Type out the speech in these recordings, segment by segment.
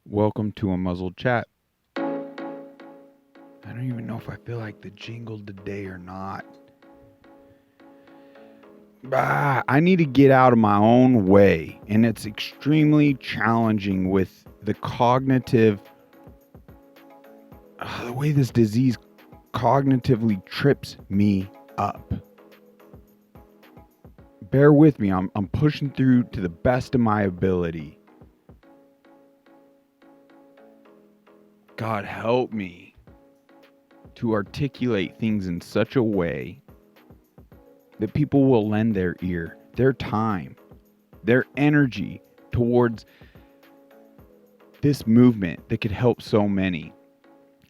Welcome to a muzzled chat. I don't even know if I feel like the jingle today or not. I need to get out of my own way, and it's extremely challenging with the cognitive, the way this disease cognitively trips me up. Bear with me, I'm pushing through to the best of my ability. God help me to articulate things in such a way that people will lend their ear, their time, their energy towards this movement that could help so many.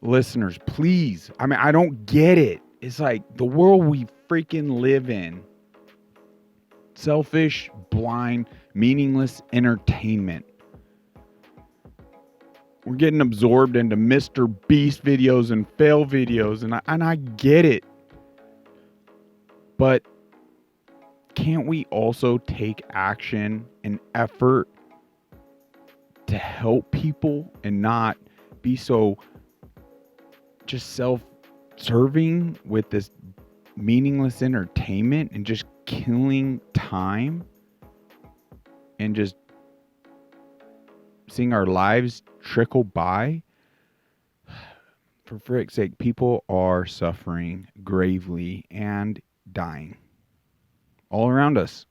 Listeners, please. I mean, I don't get it. It's like the world we freaking live in. Selfish, blind, meaningless entertainment. We're getting absorbed into Mr. Beast videos and fail videos, and I get it. But can't we also take action and effort to help people and not be so just self-serving with this meaningless entertainment and just killing time and just seeing our lives trickle by? For frick's sake, people are suffering gravely and dying all around us.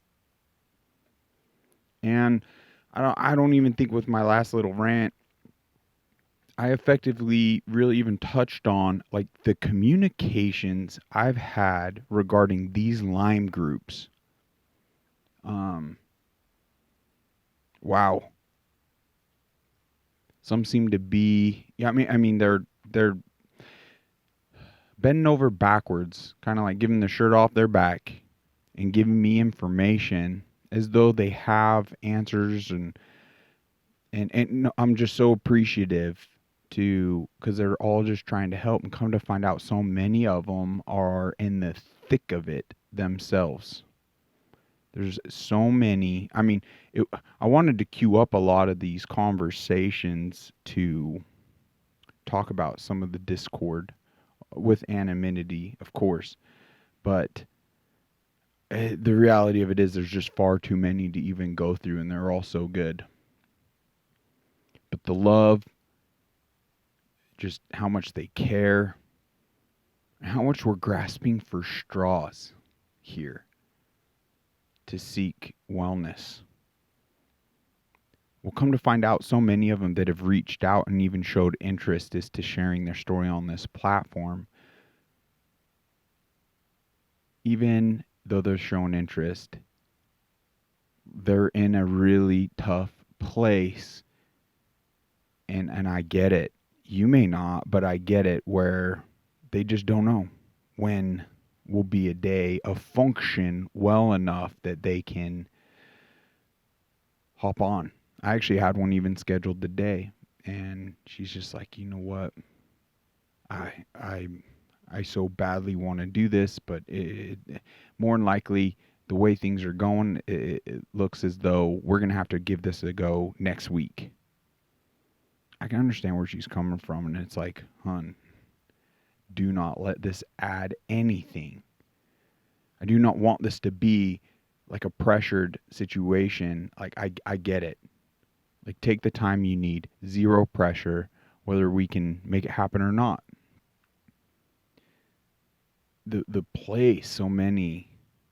And I don't even think with my last little rant I effectively really even touched on like the communications I've had regarding these LYME groups. Wow. Some seem to be, yeah, I mean they're bending over backwards, kind of like giving the shirt off their back and giving me information as though they have answers, and I'm just so appreciative because they're all just trying to help, and come to find out so many of them are in the thick of it themselves. There's so many. I mean, I wanted to queue up a lot of these conversations to talk about some of the discord with anonymity, of course, but the reality of it is there's just far too many to even go through, and they're all so good. But the love, just how much they care, how much we're grasping for straws here to seek wellness. We'll come to find out so many of them that have reached out and even showed interest as to sharing their story on this platform, even though they're showing interest, they're in a really tough place. And I get it. You may not, but I get it, where they just don't know when will be a day of function well enough that they can hop on. I actually had one even scheduled today, and she's just like, you know what? I so badly want to do this, but more than likely, the way things are going, it looks as though we're going to have to give this a go next week. I can understand where she's coming from, and it's like, hun, do not let this add anything. I do not want this to be like a pressured situation. Like, I get it. Like, take the time you need. Zero pressure, whether we can make it happen or not. The place so many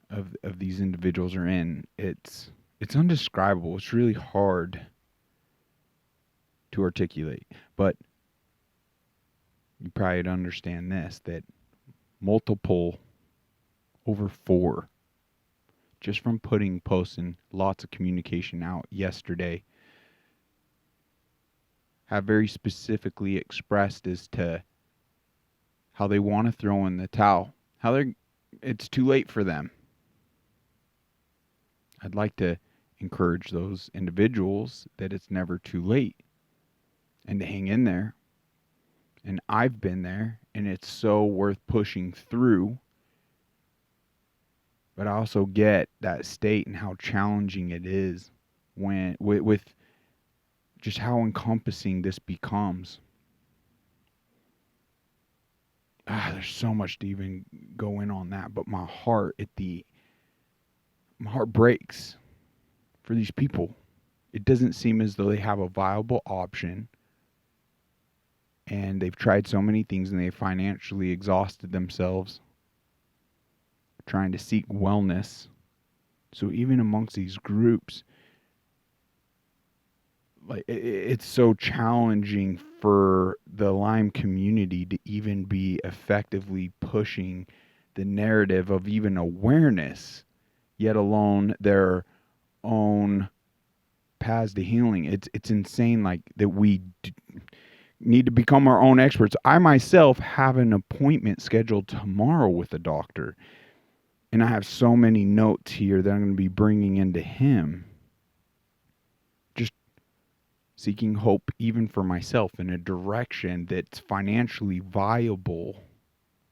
of these individuals are in, it's undescribable. It's really hard to articulate. But you probably understand this, that multiple, over 4, just from putting posts and lots of communication out yesterday, have very specifically expressed as to how they want to throw in the towel, how it's too late for them. I'd like to encourage those individuals that it's never too late and to hang in there. And I've been there, and it's so worth pushing through. But I also get that state and how challenging it is when with just how encompassing this becomes. There's so much to even go in on that, but my heart breaks for these people. It doesn't seem as though they have a viable option, and they've tried so many things and they've financially exhausted themselves trying to seek wellness. So even amongst these groups, like it's so challenging for the Lyme community to even be effectively pushing the narrative of even awareness, yet alone their own paths to healing. It's insane, like that we need to become our own experts. I myself have an appointment scheduled tomorrow with a doctor, and I have so many notes here that I'm going to be bringing into him. Just seeking hope even for myself in a direction that's financially viable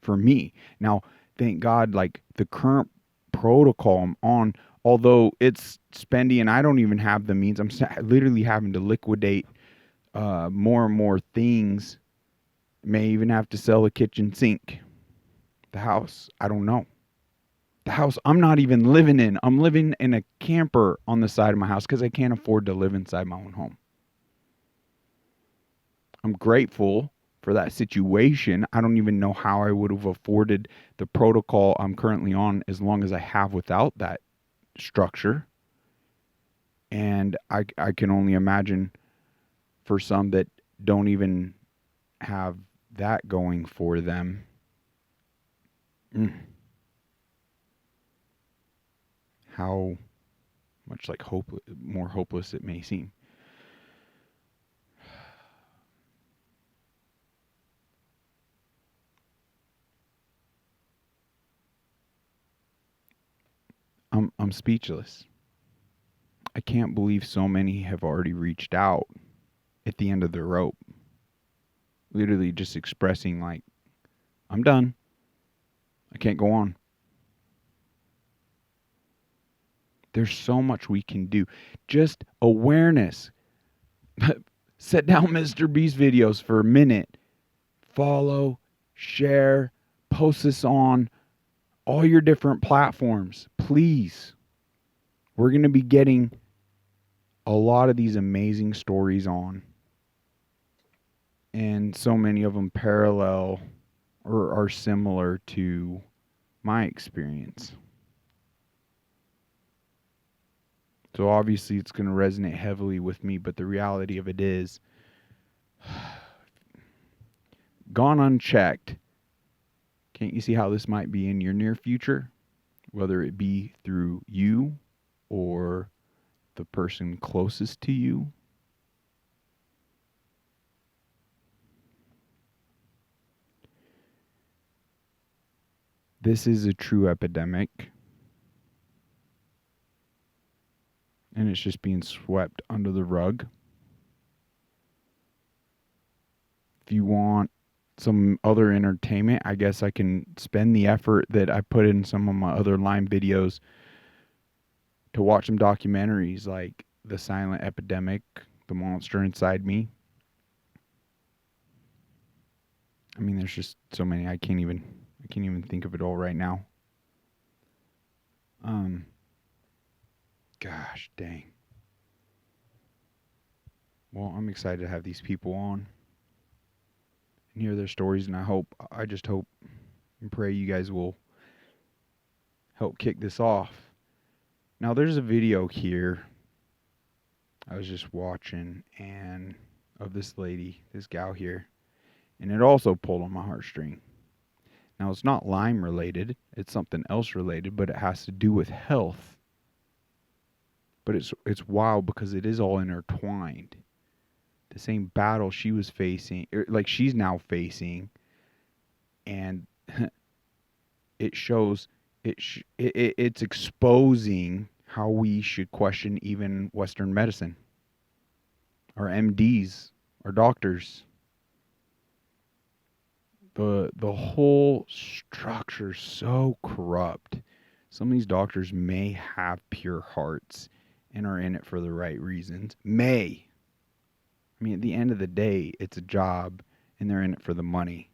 for me. Now, thank God, like the current protocol I'm on, although it's spendy and I don't even have the means, I'm literally having to liquidate more and more things. May even have to sell a kitchen sink. The house, I don't know. The house I'm not even living in. I'm living in a camper on the side of my house because I can't afford to live inside my own home. I'm grateful for that situation. I don't even know how I would have afforded the protocol I'm currently on as long as I have without that structure. And I can only imagine for some that don't even have that going for them. How much like more hopeless it may seem. I'm speechless. I can't believe so many have already reached out at the end of the rope. Literally just expressing like, I'm done. I can't go on. There's so much we can do. Just awareness. Set down Mr. B's videos for a minute. Follow, share, post this on all your different platforms. Please. We're going to be getting a lot of these amazing stories on. And so many of them parallel or are similar to my experience. So obviously it's going to resonate heavily with me, but the reality of it is, gone unchecked, can't you see how this might be in your near future? Whether it be through you or the person closest to you. This is a true epidemic. And it's just being swept under the rug. If you want some other entertainment, I guess I can spend the effort that I put in some of my other Lyme videos to watch some documentaries like The Silent Epidemic, The Monster Inside Me. I mean, there's just so many. I can't even think of it all right now. Gosh dang. Well, I'm excited to have these people on and hear their stories, and I just hope and pray you guys will help kick this off. Now, there's a video here I was just watching and of this lady, this gal here, and it also pulled on my heartstring. Now, it's not Lyme related, it's something else related, but it has to do with health. But it's wild because it is all intertwined. The same battle she was facing, like she's now facing, and it shows it's exposing how we should question even Western medicine, our MDs, our doctors. The whole structure is so corrupt. Some of these doctors may have pure hearts, and are in it for the right reasons may. I mean, at the end of the day, it's a job and they're in it for the money.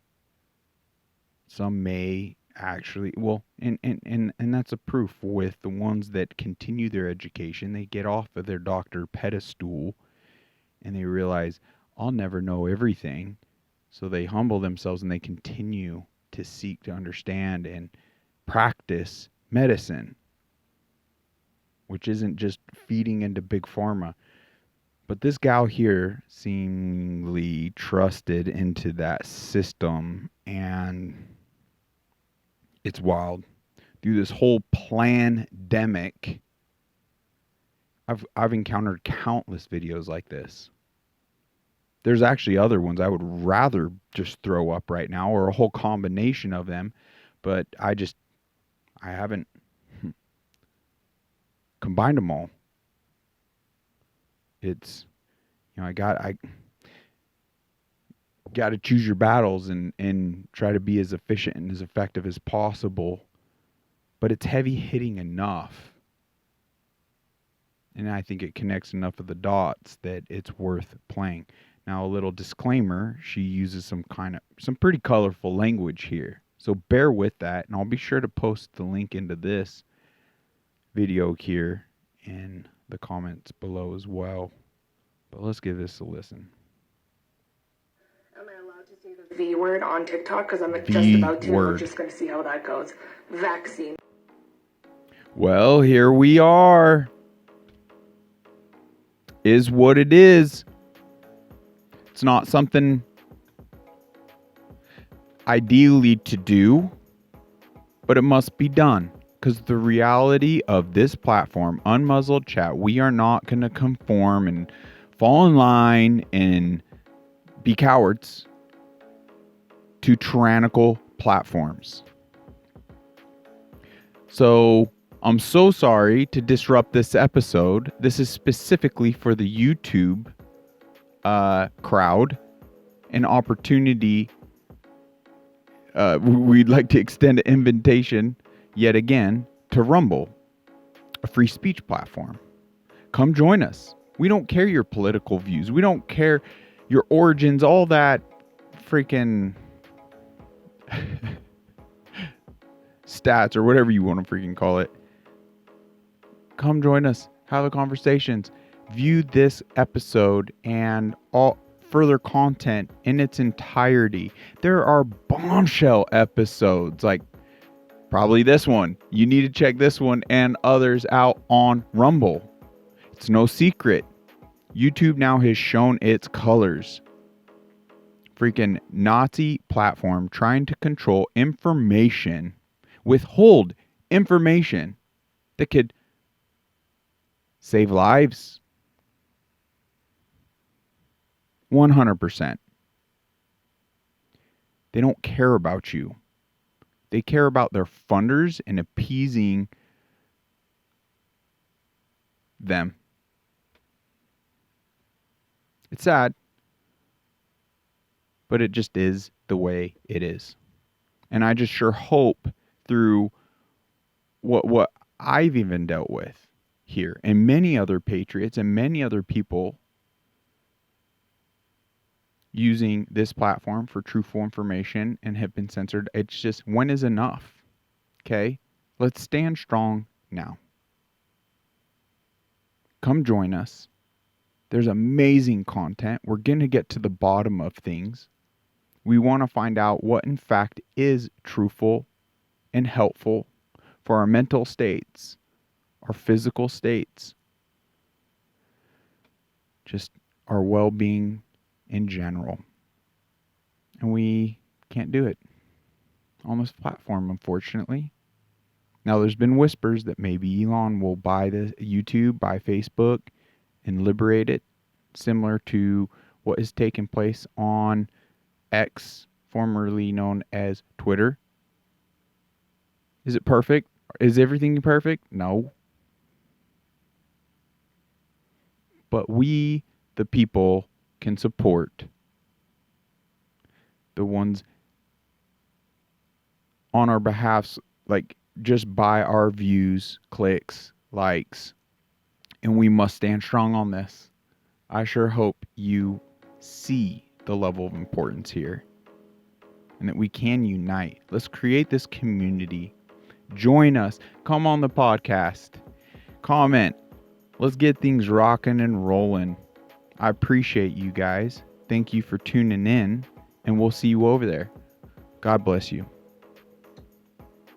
Some may actually, well, and that's a proof with the ones that continue their education. They get off of their doctor pedestal and they realize, I'll never know everything. So they humble themselves and they continue to seek to understand and practice medicine, which isn't just feeding into big pharma. But this gal here seemingly trusted into that system, and it's wild. Through this whole pandemic, I've encountered countless videos like this. There's actually other ones I would rather just throw up right now, or a whole combination of them, but I haven't combined them all. It's, I got to choose your battles and try to be as efficient and as effective as possible. But it's heavy hitting enough. And I think it connects enough of the dots that it's worth playing. Now, a little disclaimer, she uses some pretty colorful language here. So bear with that, and I'll be sure to post the link into this video here in the comments below as well. But let's give this a listen. Am I allowed to say the V word on TikTok? Because I'm just about to. We're just going to see how that goes. Vaccine. Well, here we are. Is what it is. It's not something ideally to do, but it must be done. Because the reality of this platform, Unmuzzled Chat, we are not going to conform and fall in line and be cowards to tyrannical platforms. So I'm so sorry to disrupt this episode. This is specifically for the YouTube crowd. An opportunity. We'd like to extend an invitation yet again to Rumble, a free speech platform. Come join us. We don't care your political views. We don't care your origins, all that freaking stats or whatever you want to freaking call it. Come join us. Have the conversations. View this episode and all further content in its entirety. There are bombshell episodes, like probably this one. You need to check this one and others out on Rumble. It's no secret. YouTube now has shown its colors. Freaking Nazi platform trying to control information, withhold information that could save lives. 100%. They don't care about you. They care about their funders and appeasing them. It's sad, but it just is the way it is. And I just sure hope through what I've even dealt with here and many other patriots and many other people using this platform for truthful information and have been censored. It's just, when is enough? Okay? Let's stand strong now. Come join us. There's amazing content. We're going to get to the bottom of things. We want to find out what in fact is truthful and helpful for our mental states, our physical states, just our well-being in general. And we can't do it on this platform, unfortunately. Now, there's been whispers that maybe Elon will buy the YouTube, buy Facebook, and liberate it, similar to what has taken place on X, formerly known as Twitter. Is it perfect? Is everything perfect? No. But we, the people, can support the ones on our behalf, like just by our views, clicks, likes, And we must stand strong on this. I sure hope you see the level of importance here and that we can unite. Let's create this community. Join us. Come on the podcast. Comment. Let's get things rocking and rolling. I appreciate you guys. Thank you for tuning in, and we'll see you over there. God bless you.